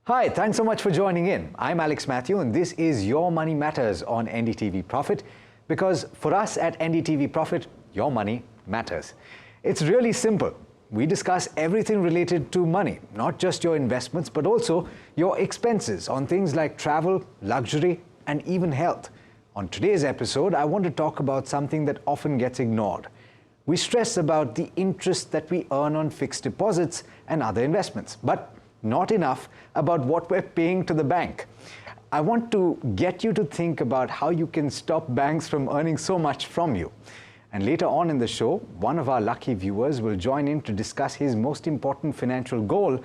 Hi, thanks so much for joining in. I'm Alex Matthew and this is Your Money Matters on NDTV Profit, because for us at NDTV Profit, your money matters. It's really simple. We discuss everything related to money, not just your investments, but also your expenses on things like travel, luxury, and even health. On today's episode, I want to talk about something that often gets ignored. We stress about the interest that we earn on fixed deposits and other investments, but not enough about what we're paying to the bank. I want to get you to think about how you can stop banks from earning so much from you. And later on in the show, one of our lucky viewers will join in to discuss his most important financial goal,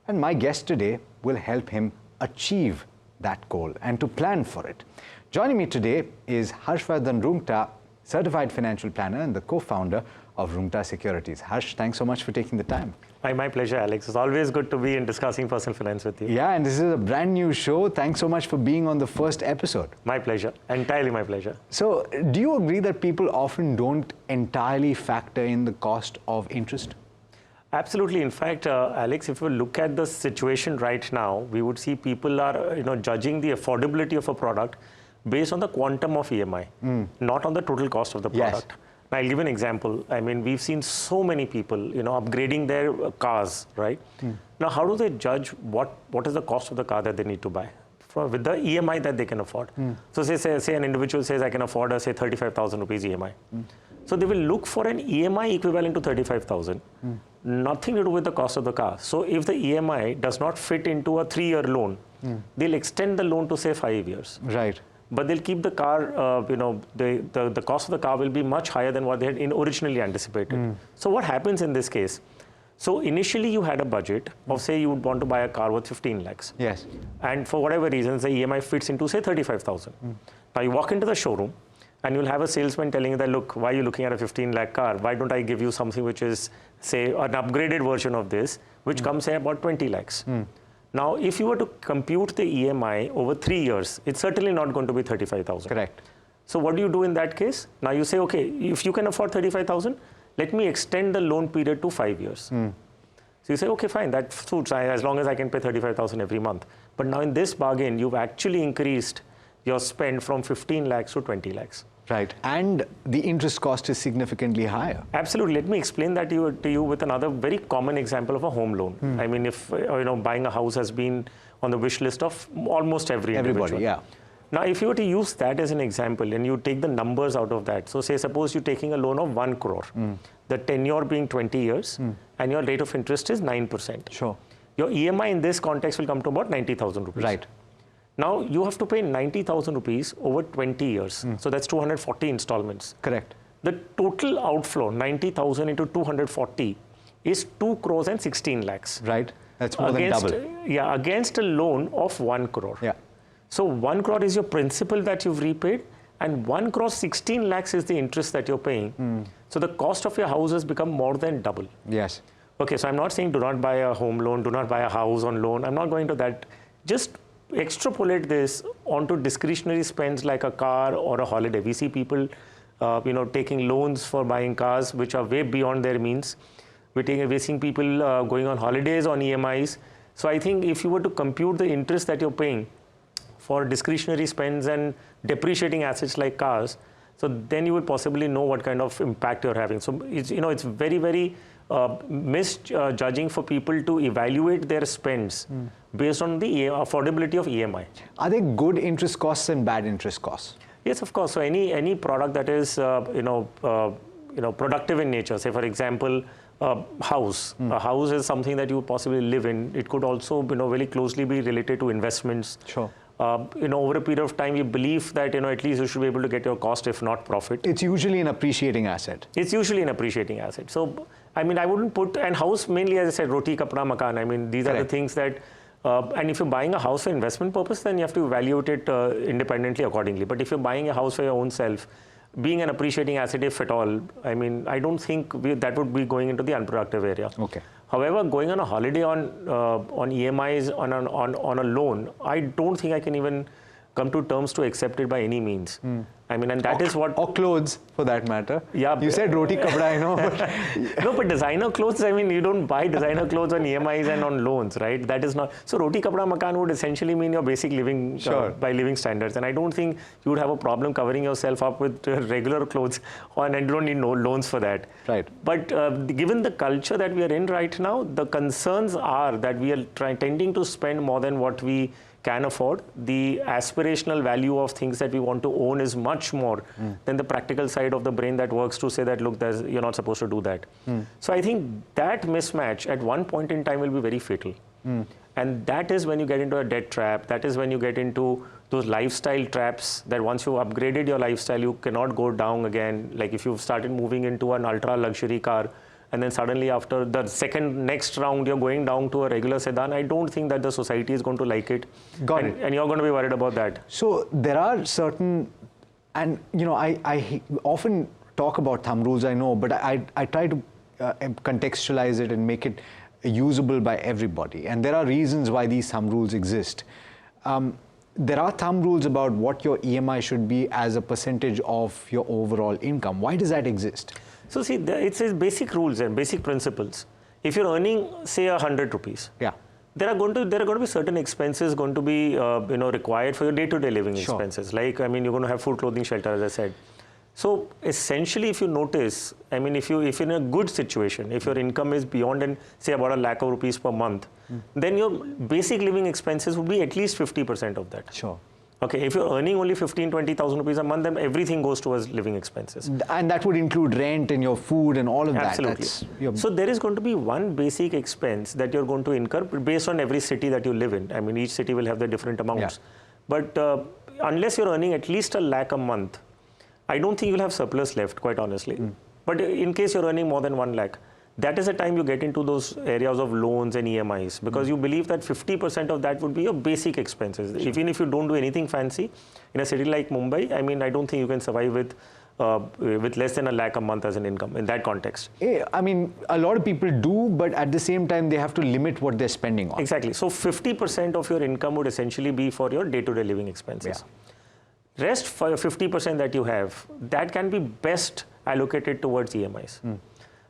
and my guest today will help him achieve that goal and to plan for it. Joining me today is Harshvardhan Rungta, Certified Financial Planner and the co-founder of Rungta Securities. Harsh, thanks so much for taking the time. My pleasure, Alex. It's always good to be in discussing personal finance with you. Yeah, and this is a brand new show. Thanks so much for being on the first episode. My pleasure. Entirely my pleasure. So, do you agree that people often don't entirely factor in the cost of interest? Absolutely. In fact, Alex, if you look at the situation right now, we would see people are judging the affordability of a product based on the quantum of EMI, not on the total cost of the product. Yes. Now, I'll give an example. I mean, we've seen so many people, upgrading their cars, right? Now, how do they judge what is the cost of the car that they need to buy with the EMI that they can afford? So say an individual says, I can afford say 35,000 rupees EMI. So they will look for an EMI equivalent to 35,000, nothing to do with the cost of the car. So if the EMI does not fit into a 3-year loan, they'll extend the loan to say 5 years. Right. But they'll keep the car, the cost of the car will be much higher than what they had originally anticipated. So what happens in this case? So initially you had a budget of say you would want to buy a car worth 15 lakhs. Yes. And for whatever reasons, the EMI fits into say 35,000. Now you walk into the showroom and you'll have a salesman telling you that, look, why are you looking at a 15 lakh car? Why don't I give you something which is say an upgraded version of this, which comes say about 20 lakhs. Now, if you were to compute the EMI over 3 years, it's certainly not going to be 35,000. Correct. So what do you do in that case? Now you say, okay, if you can afford 35,000, let me extend the loan period to 5 years. So you say, okay, fine, that suits, as long as I can pay 35,000 every month. But now in this bargain, you've actually increased your spend from 15 lakhs to 20 lakhs. Right. And the interest cost is significantly higher. Absolutely. Let me explain that to you with another very common example of a home loan. I mean, if buying a house has been on the wish list of almost every individual. Everybody, yeah. Now, if you were to use that as an example and you take the numbers out of that, so say suppose you're taking a loan of 1 crore, the tenure being 20 years, and your rate of interest is 9%. Sure. Your EMI in this context will come to about 90,000 rupees. Right. Now, you have to pay 90,000 rupees over 20 years. So that's 240 installments. Correct. The total outflow, 90,000 into 240, is 2 crores and 16 lakhs. Right. That's more than double. Yeah, against a loan of 1 crore. Yeah. So 1 crore is your principal that you've repaid, and 1 crore 16 lakhs is the interest that you're paying. So the cost of your house has become more than double. Yes. Okay, so I'm not saying do not buy a home loan, do not buy a house on loan. I'm not going to that. Just extrapolate this onto discretionary spends like a car or a holiday. We see people, taking loans for buying cars which are way beyond their means. We're seeing people going on holidays on EMIs. So I think if you were to compute the interest that you're paying for discretionary spends and depreciating assets like cars, so then you would possibly know what kind of impact you're having. So it's very, very misjudging for people to evaluate their spends based on the affordability of EMI. Are there good interest costs and bad interest costs? Yes, of course. So any product that is productive in nature, say for example, house. A house is something that you possibly live in. It could also very closely be related to investments. Sure. Over a period of time, you believe that at least you should be able to get your cost, if not profit. It's usually an appreciating asset. It's usually an appreciating asset. So, I mean, I wouldn't put, and house mainly, as I said, roti, kapra, makan. I mean, these are the things that, and if you're buying a house for investment purpose, then you have to evaluate it independently accordingly. But if you're buying a house for your own self, being an appreciating asset, if at all, I mean, I don't think that would be going into the unproductive area. Okay. However, going on a holiday on EMIs on a loan, I don't think I can even come to terms to accept it by any means. I mean, and that is what... Or clothes, for that matter. Yeah. You said roti kapda, I know. But No, but designer clothes, I mean, you don't buy designer clothes on EMIs and on loans, right? That is not... So roti kapda makan would essentially mean your basic living, by living standards. And I don't think you would have a problem covering yourself up with regular clothes, and you don't need no loans for that. Right. But given the culture that we are in right now, the concerns are that we are tending to spend more than what we can afford. The aspirational value of things that we want to own is much more than the practical side of the brain that works to say that, look, you're not supposed to do that. So I think that mismatch at one point in time will be very fatal. And that is when you get into a debt trap. That is when you get into those lifestyle traps that once you've upgraded your lifestyle, you cannot go down again. Like if you've started moving into an ultra luxury car, and then suddenly after the next round, you're going down to a regular sedan, I don't think that the society is going to like it. Got it. And you're going to be worried about that. So there are certain, and I often talk about thumb rules, I know, but I try to contextualize it and make it usable by everybody. And there are reasons why these thumb rules exist. There are thumb rules about what your EMI should be as a percentage of your overall income. Why does that exist? So see, it's basic rules and basic principles. If you're earning, say, 100 rupees, yeah, there are going to be certain expenses going to be required for your day-to-day living expenses. Like, I mean, you're going to have food, clothing, shelter, as I said. So essentially, if you notice, I mean, if you're in a good situation, if your income is beyond, and say about ₹1 lakh rupees per month, then your basic living expenses would be at least 50% of that. Sure. Okay, if you're earning only 15,000-20,000 rupees a month, then everything goes towards living expenses. And that would include rent and your food and all of that. Absolutely. So there is going to be one basic expense that you're going to incur based on every city that you live in. I mean, each city will have their different amounts. Yeah. But unless you're earning at least ₹1 lakh a month, I don't think you'll have surplus left, quite honestly. But in case you're earning more than 1 lakh, that is the time you get into those areas of loans and EMIs, because you believe that 50% of that would be your basic expenses. Sure. Even if you don't do anything fancy, in a city like Mumbai, I mean, I don't think you can survive with less than ₹1 lakh a month as an income in that context. Yeah, I mean, a lot of people do, but at the same time, they have to limit what they're spending on. Exactly. So 50% of your income would essentially be for your day-to-day living expenses. Yeah. Rest for your 50% that you have, that can be best allocated towards EMIs.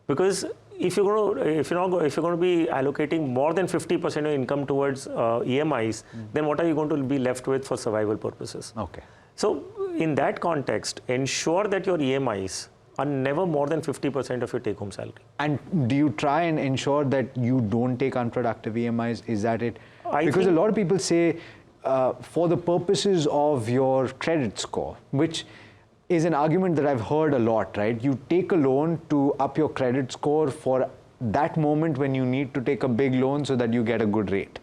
Because if you're going to be allocating more than 50% of income towards EMIs, then what are you going to be left with for survival purposes? Okay. So in that context, ensure that your EMIs are never more than 50% of your take-home salary. And do you try and ensure that you don't take unproductive EMIs? Is that it? Because a lot of people say, for the purposes of your credit score, which is an argument that I've heard a lot, right? You take a loan to up your credit score for that moment when you need to take a big loan so that you get a good rate.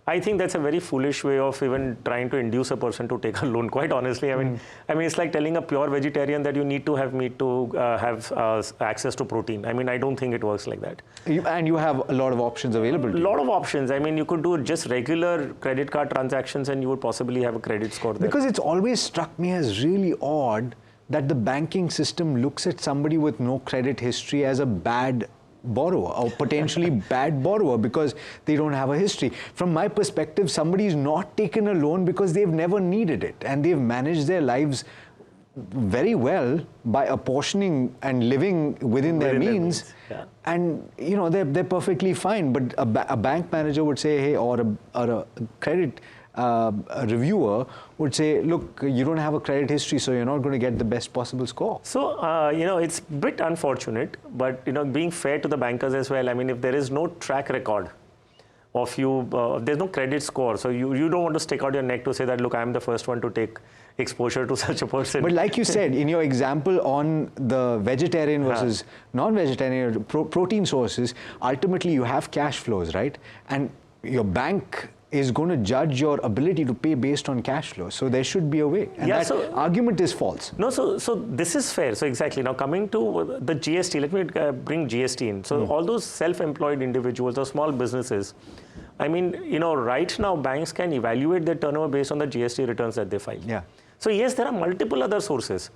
I think that's a very foolish way of even trying to induce a person to take a loan, quite honestly. I mean, it's like telling a pure vegetarian that you need to have meat to have access to protein. I mean, I don't think it works like that. And you have a lot of options available to you. A lot of options. I mean, you could do just regular credit card transactions and you would possibly have a credit score there. Because it's always struck me as really odd that the banking system looks at somebody with no credit history as a bad borrower or potentially bad borrower because they don't have a history. From my perspective, somebody's not taken a loan because they've never needed it and they've managed their lives very well by apportioning and living within their means. Yeah. And they're perfectly fine. But a bank manager would say, hey, or a credit a reviewer would say, look, you don't have a credit history, so you're not going to get the best possible score. So, it's a bit unfortunate, but, being fair to the bankers as well, I mean, if there is no track record of you, there's no credit score, so you don't want to stick out your neck to say that, look, I'm the first one to take exposure to such a person. But like you said, in your example on the vegetarian versus non-vegetarian protein sources, ultimately you have cash flows, right? And your bank is going to judge your ability to pay based on cash flow. So there should be a way. And that argument is false. No, so this is fair. So exactly. Now coming to the GST, let me bring GST in. So all those self-employed individuals or small businesses, I mean, right now banks can evaluate their turnover based on the GST returns that they file. Yeah. So yes, there are multiple other sources.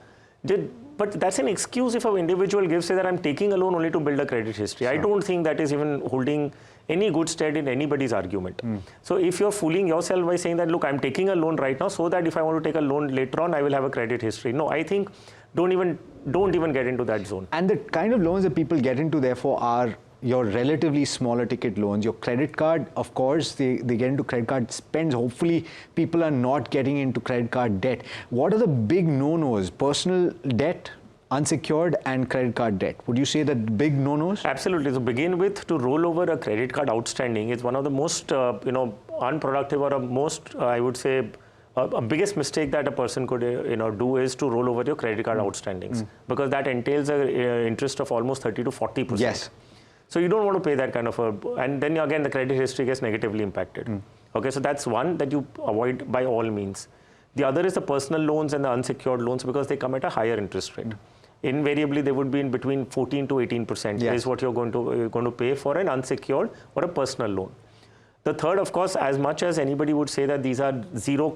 But that's an excuse if an individual gives, say that I'm taking a loan only to build a credit history. Sure. I don't think that is even holding any good stead in anybody's argument. So if you're fooling yourself by saying that, look, I'm taking a loan right now so that if I want to take a loan later on, I will have a credit history. No, I think don't even get into that zone. And the kind of loans that people get into, therefore, are your relatively smaller ticket loans. Your credit card, of course, they get into credit card spends. Hopefully, people are not getting into credit card debt. What are the big no-nos? Personal debt, unsecured, and credit card debt. Would you say that big no-nos? Absolutely. So begin with, to roll over a credit card outstanding is one of the most unproductive, or a most I would say a biggest mistake that a person could do is to roll over your credit card outstandings, because that entails a interest of almost 30 to 40%. Yes. So you don't want to pay that kind of and then again the credit history gets negatively impacted. Okay, so that's one that you avoid by all means. The other is the personal loans and the unsecured loans, because they come at a higher interest rate. Invariably, they would be in between 14 to 18% is what you're going to pay for an unsecured or a personal loan. The third, of course, as much as anybody would say that these are zero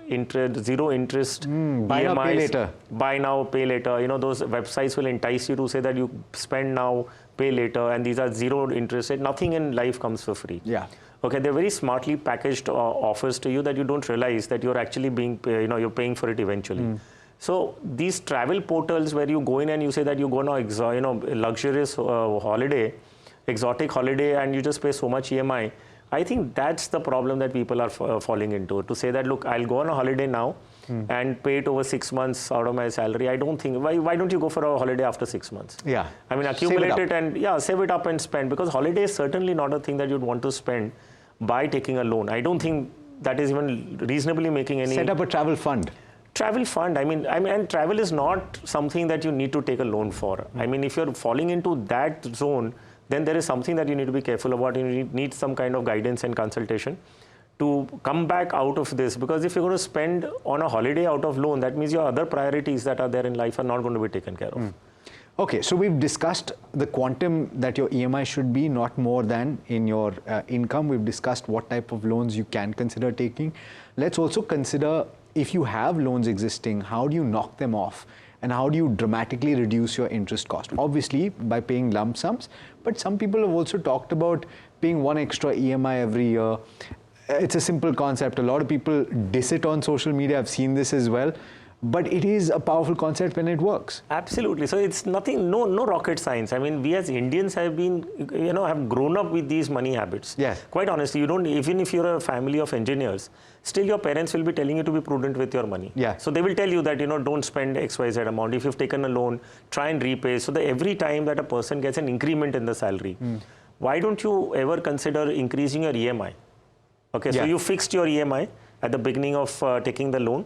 interest, buy now, pay later. Buy now, pay later. Those websites will entice you to say that you spend now, pay later, and these are zero interest rate. Nothing in life comes for free. Yeah. Okay, they're very smartly packaged offers to you that you don't realize that you're actually you're paying for it eventually. So these travel portals where you go in and you say that you go on a luxurious holiday, exotic holiday, and you just pay so much EMI. I think that's the problem that people are falling into. To say that, look, I'll go on a holiday now and pay it over 6 months out of my salary. I don't think, why don't you go for a holiday after 6 months? Yeah. I mean, accumulate it and save it up and spend, because holiday is certainly not a thing that you'd want to spend by taking a loan. I don't think that is even reasonably making any... Set up a travel fund. Travel fund, I mean, and travel is not something that you need to take a loan for. I mean, if you're falling into that zone, then there is something that you need to be careful about. You need some kind of guidance and consultation to come back out of this. Because if you're going to spend on a holiday out of loan, that means your other priorities that are there in life are not going to be taken care of. Okay, so we've discussed the quantum that your EMI should be, not more than in your income. We've discussed what type of loans you can consider taking. Let's also consider, if you have loans existing, how do you knock them off? And how do you dramatically reduce your interest cost? Obviously, by paying lump sums, but some people have also talked about paying one extra EMI every year. It's a simple concept. A lot of people diss it on social media. I've seen this as well. But it is a powerful concept when it works. Absolutely. So it's nothing, no rocket science. I mean, we as Indians have been, have grown up with these money habits. Yes. Quite honestly, even if you're a family of engineers, still your parents will be telling you to be prudent with your money. Yeah. So they will tell you that, don't spend XYZ amount. If you've taken a loan, try and repay. So that every time that a person gets an increment in the salary, why don't you ever consider increasing your EMI? Okay, so you fixed your EMI at the beginning of taking the loan.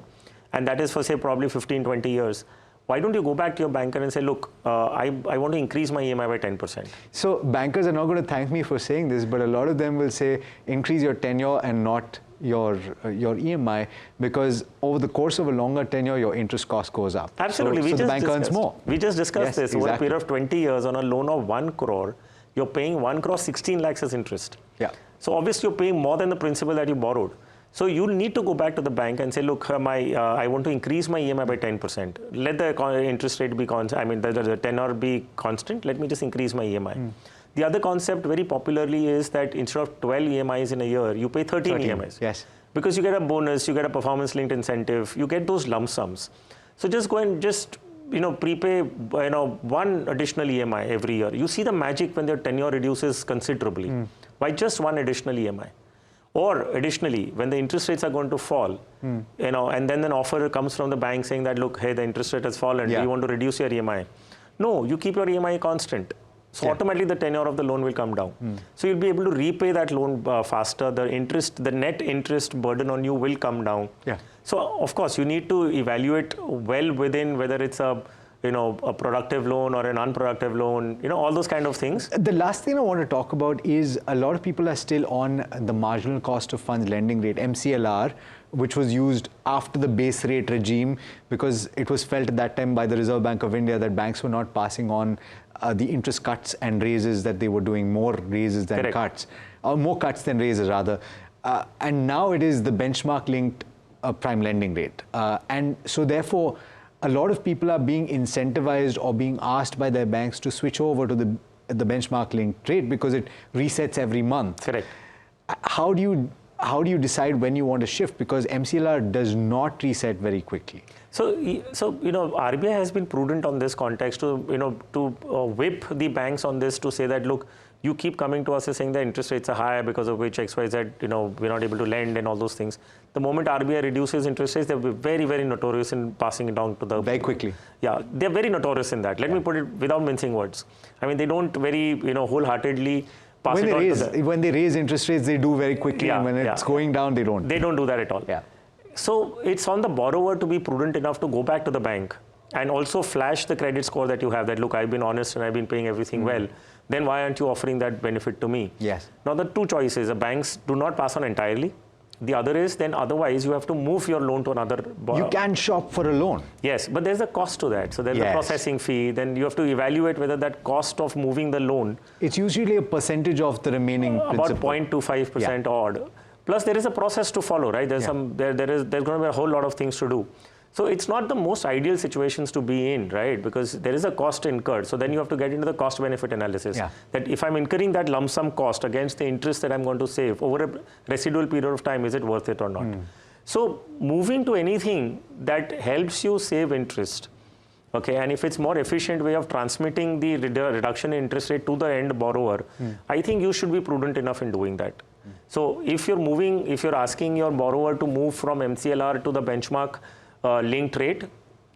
And that is for, say, probably 15, 20 years. Why don't you go back to your banker and say, look, I want to increase my EMI by 10%. So bankers are not going to thank me for saying this, but a lot of them will say, increase your tenure and not your EMI, because over the course of a longer tenure, your interest cost goes up. Absolutely. So the bank earns more. We just discussed this. Exactly. Over a period of 20 years on a loan of 1 crore, you're paying 1 crore 16 lakhs as interest. Yeah. So obviously, you're paying more than the principal that you borrowed. So you'll need to go back to the bank and say, look, I want to increase my EMI by 10%. Let the interest rate be constant. I mean, the tenor be constant. Let me just increase my EMI. The other concept very popularly is that instead of 12 EMIs in a year, you pay 13 EMIs. Yes. Because you get a bonus, you get a performance-linked incentive, you get those lump sums. So just go and just prepay one additional EMI every year. You see the magic when their tenure reduces considerably by just one additional EMI. Or additionally, when the interest rates are going to fall, and then an offer comes from the bank saying that, look, hey, the interest rate has fallen. Do you want to reduce your EMI? No, you keep your EMI constant. So automatically the tenure of the loan will come down. So you'll be able to repay that loan faster. The net interest burden on you will come down. Yeah. So of course you need to evaluate well within whether it's a productive loan or an unproductive loan, all those kind of things. The last thing I want to talk about is a lot of people are still on the marginal cost of funds lending rate, MCLR, which was used after the base rate regime, because it was felt at that time by the Reserve Bank of India that banks were not passing on the interest cuts and raises that they were doing, more raises than cuts, or more cuts than raises rather. And now it is the benchmark linked prime lending rate. And so therefore, a lot of people are being incentivized or being asked by their banks to switch over to the benchmark linked rate because it resets every month. Correct. How do you decide when you want to shift? Because MCLR does not reset very quickly. So RBI has been prudent on this context to whip the banks on this, to say that, look, you keep coming to us and saying the interest rates are high because of which XYZ, we're not able to lend and all those things. The moment RBI reduces interest rates, they'll be very, very notorious in passing it down to the... Very quickly. Yeah, they're very notorious in that. Let me put it without mincing words. I mean, they don't very, wholeheartedly pass it on to the... When they raise interest rates, they do very quickly, and when it's going down, they don't. They don't do that at all. Yeah. So it's on the borrower to be prudent enough to go back to the bank and also flash the credit score that you have, that, look, I've been honest and I've been paying everything well. Then why aren't you offering that benefit to me? Yes. Now, the two choices, the banks do not pass on entirely. The other is, then otherwise you have to move your loan to another borrower. You can shop for a loan. Yes, but there's a cost to that. So there's a processing fee. Then you have to evaluate whether that cost of moving the loan. It's usually a percentage of the remaining about principal. 0.25% odd. Plus there is a process to follow, right? There's there's going to be a whole lot of things to do. So it's not the most ideal situations to be in, right? Because there is a cost incurred. So then you have to get into the cost benefit analysis. That if I'm incurring that lump sum cost against the interest that I'm going to save over a residual period of time, is it worth it or not? So moving to anything that helps you save interest, okay, and if it's more efficient way of transmitting the reduction in interest rate to the end borrower, I think you should be prudent enough in doing that. So if you're asking your borrower to move from MCLR to the benchmark linked rate,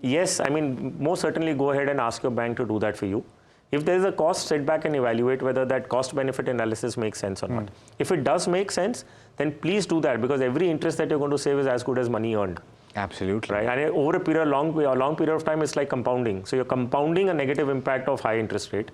yes, I mean, most certainly go ahead and ask your bank to do that for you. If there is a cost, sit back and evaluate whether that cost benefit analysis makes sense or not. If it does make sense, then please do that, because every interest that you're going to save is as good as money earned. Absolutely. Right, and over a long period of time, it's like compounding. So you're compounding a negative impact of high interest rate.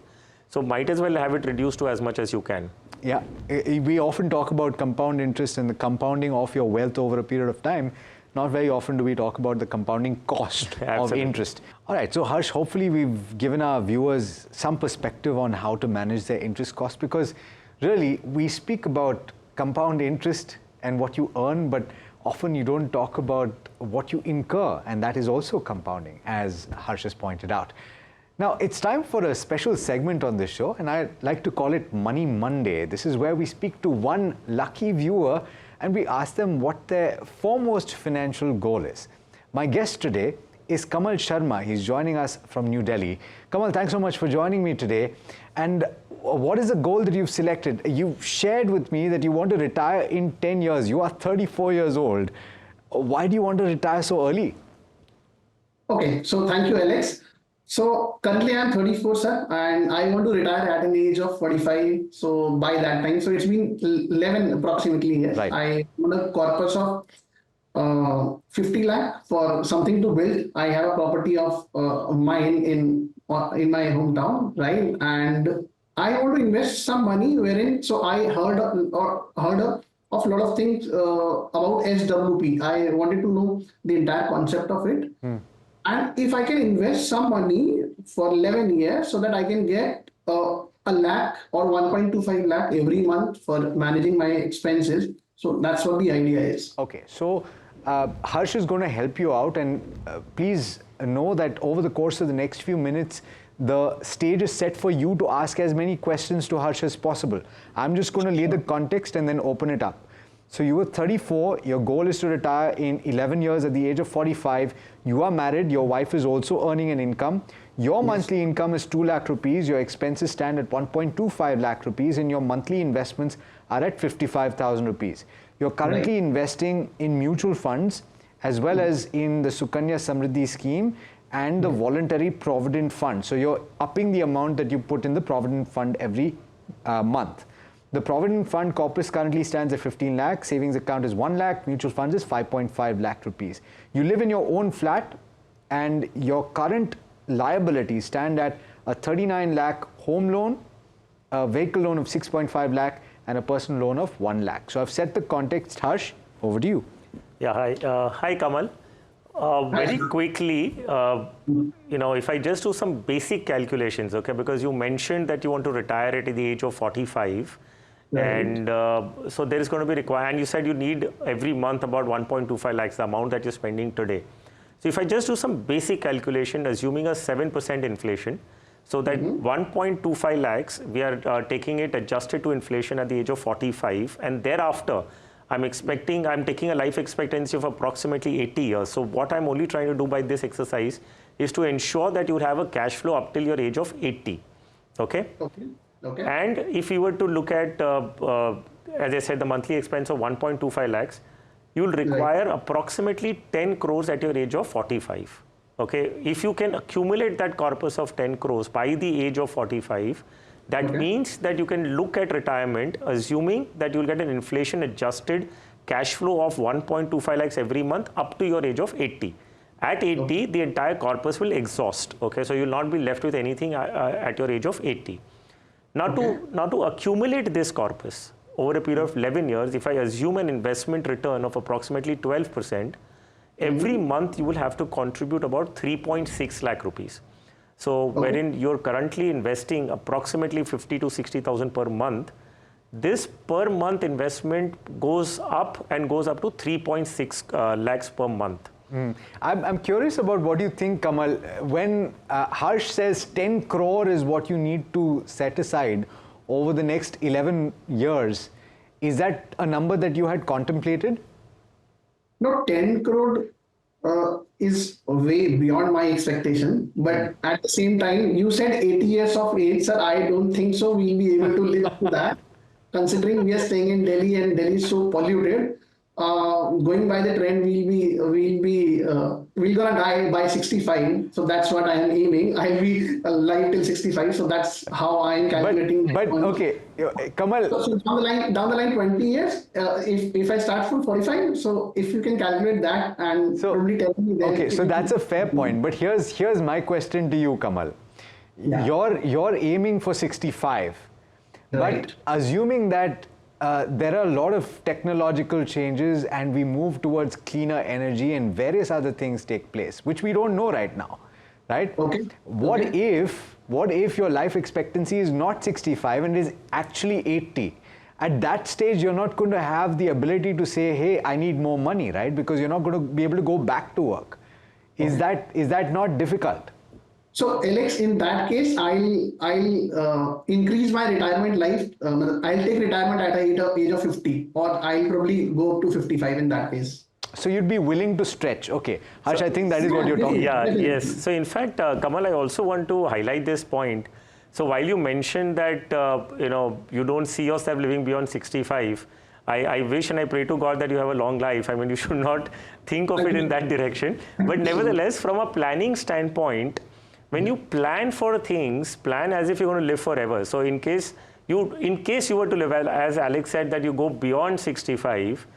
So might as well have it reduced to as much as you can. Yeah, we often talk about compound interest and the compounding of your wealth over a period of time. Not very often do we talk about the compounding cost of interest. All right, so Harsh, hopefully we've given our viewers some perspective on how to manage their interest cost, because really we speak about compound interest and what you earn, but often you don't talk about what you incur, and that is also compounding, as Harsh has pointed out. Now, it's time for a special segment on this show, and I like to call it Money Monday. This is where we speak to one lucky viewer and we ask them what their foremost financial goal is. My guest today is Kamal Sharma. He's joining us from New Delhi. Kamal, thanks so much for joining me today. And what is the goal that you've selected? You shared with me that you want to retire in 10 years. You are 34 years old. Why do you want to retire so early? Okay, so thank you, Alex. So currently I'm 34, sir, and I want to retire at an age of 45. So by that time, so it's been 11 approximately years. Right. I want a corpus of 50 lakh for something to build. I have a property of mine in my hometown, right? And I want to invest some money wherein, so I heard of a lot of things about SWP. I wanted to know the entire concept of it. And if I can invest some money for 11 years so that I can get a lakh or 1.25 lakh every month for managing my expenses. So that's what the idea is. Okay, so Harsh is going to help you out, and please know that over the course of the next few minutes, the stage is set for you to ask as many questions to Harsh as possible. I'm just going to lay the context and then open it up. So you were 34, your goal is to retire in 11 years at the age of 45. You are married, your wife is also earning an income. Your monthly income is 2 lakh rupees, your expenses stand at 1.25 lakh rupees, and your monthly investments are at 55,000 rupees. You're currently investing in mutual funds as well as in the Sukanya Samriddhi scheme and the voluntary provident fund. So you're upping the amount that you put in the provident fund every month. The Provident Fund corpus currently stands at 15 lakh, savings account is 1 lakh, mutual funds is 5.5 lakh rupees. You live in your own flat and your current liabilities stand at a 39 lakh home loan, a vehicle loan of 6.5 lakh and a personal loan of 1 lakh. So I've set the context. Harsh, over to you. Yeah, hi Kamal. Very quickly, if I just do some basic calculations, okay, because you mentioned that you want to retire at the age of 45. And so there is going to be required, and you said you need every month about 1.25 lakhs, the amount that you're spending today. So if I just do some basic calculation, assuming a 7% inflation, So that 1.25 lakhs, we are taking it adjusted to inflation at the age of 45, and thereafter, I'm taking a life expectancy of approximately 80 years. So what I'm only trying to do by this exercise is to ensure that you have a cash flow up till your age of 80. Okay? Okay. And if you were to look at, as I said, the monthly expense of 1.25 lakhs, you'll require approximately 10 crores at your age of 45. Okay? If you can accumulate that corpus of 10 crores by the age of 45, that means that you can look at retirement, assuming that you'll get an inflation adjusted cash flow of 1.25 lakhs every month up to your age of 80. At 80, the entire corpus will exhaust. Okay, so you'll not be left with anything at your age of 80. Now, to accumulate this corpus over a period of 11 years, if I assume an investment return of approximately 12%, every month you will have to contribute about 3.6 lakh rupees. So wherein you're currently investing approximately 50 to 60,000 per month, this per month investment goes up and goes up to 3.6 lakhs per month. I'm curious about what you think, Kamal. When Harsh says 10 crore is what you need to set aside over the next 11 years, is that a number that you had contemplated? No, 10 crore is way beyond my expectation. But at the same time, you said 80 years of age, sir. I don't think so we'll be able to live up to that. Considering we are staying in Delhi and Delhi is so polluted, going by the trend, we're gonna die by 65. So that's what I am aiming. I'll be alive till 65. So that's how I'm calculating. But okay, Kamal. So down the line 20 years, if I start from 45, so if you can calculate that and probably tell me then. Okay, so that's a fair point. But here's my question to you, Kamal. Yeah. You're aiming for 65, Right. but assuming that there are a lot of technological changes and we move towards cleaner energy and various other things take place, which we don't know right now, right? Okay. What if your life expectancy is not 65 and is actually 80? At that stage, you're not going to have the ability to say, hey, I need more money, right? Because you're not going to be able to go back to work. Is that not difficult? So Alex, in that case, I'll increase my retirement life. I'll take retirement at the age of 50, or I'll probably go up to 55 in that case. So you'd be willing to stretch. Okay, Harsh, I think that is what you're talking about. Yeah, yes. So in fact, Kamal, I also want to highlight this point. So while you mentioned that you don't see yourself living beyond 65, I wish and I pray to God that you have a long life. I mean, you should not think of it in that direction. But nevertheless, from a planning standpoint, when you plan for things, plan as if you're going to live forever. So in case you were to live, as Alex said, that you go beyond 65,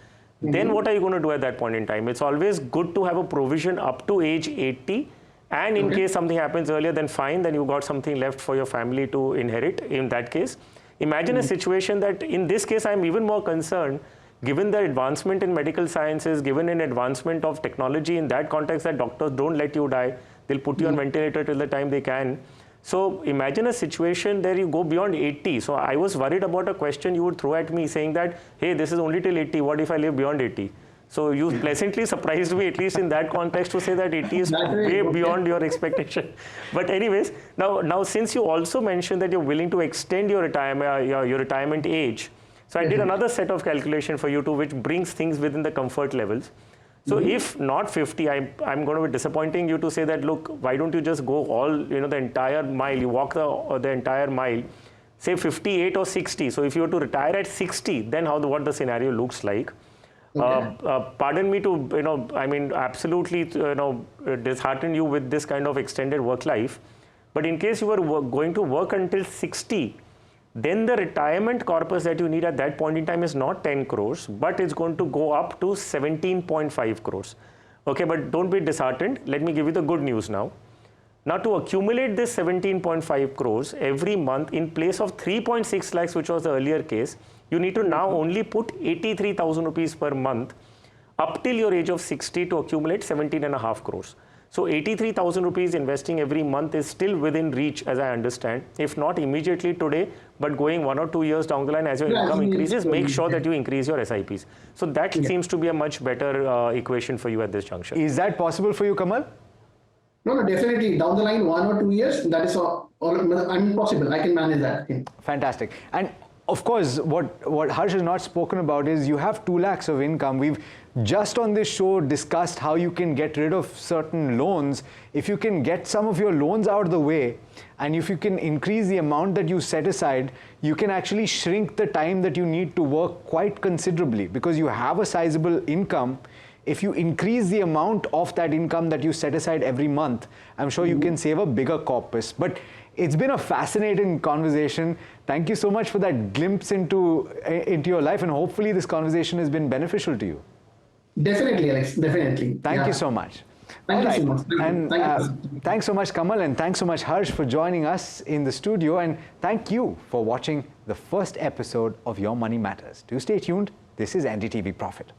then what are you going to do at that point in time? It's always good to have a provision up to age 80. And in case something happens earlier, then fine, then you got something left for your family to inherit in that case. Imagine a situation that in this case, I'm even more concerned, given the advancement in medical sciences, given an advancement of technology in that context that doctors don't let you die. They'll put you on ventilator till the time they can. So imagine a situation where you go beyond 80. So I was worried about a question you would throw at me saying that, hey, this is only till 80. What if I live beyond 80? So you pleasantly surprised me, at least in that context, to say that 80 is way beyond your expectation. But anyways, now since you also mentioned that you're willing to extend your retirement age, so I did another set of calculation for you too, which brings things within the comfort levels. So if not 50, I'm going to be disappointing you to say that, look, why don't you just go the entire mile, you walk the entire mile, say 58 or 60. So if you were to retire at 60, then what the scenario looks like. Pardon me to, absolutely, dishearten you with this kind of extended work life. But in case you were going to work until 60, then the retirement corpus that you need at that point in time is not 10 crores, but it's going to go up to 17.5 crores. Okay, but don't be disheartened. Let me give you the good news now. Now, to accumulate this 17.5 crores every month in place of 3.6 lakhs, which was the earlier case, you need to now only put 83,000 rupees per month up till your age of 60 to accumulate 17.5 crores. So 83,000 rupees investing every month is still within reach, as I understand. If not immediately today, but going 1 or 2 years down the line as your income increases, make sure that you increase your SIPs. So that seems to be a much better equation for you at this juncture. Is that possible for you, Kamal? No, no, definitely. Down the line, 1 or 2 years, that is I mean, possible. I can manage that. Fantastic. And of course, what Harsh has not spoken about is you have 2 lakhs of income. We've just on this show discussed how you can get rid of certain loans. If you can get some of your loans out of the way, and if you can increase the amount that you set aside, you can actually shrink the time that you need to work quite considerably, because you have a sizable income. If you increase the amount of that income that you set aside every month, I'm sure you can save a bigger corpus. But it's been a fascinating conversation. Thank you so much for that glimpse into your life, and hopefully this conversation has been beneficial to you. Definitely, Alex. Definitely. Thank you so much. Thank you so much. And thanks so much, Kamal, and thanks so much, Harsh, for joining us in the studio. And thank you for watching the first episode of Your Money Matters. Do stay tuned. This is NDTV Profit.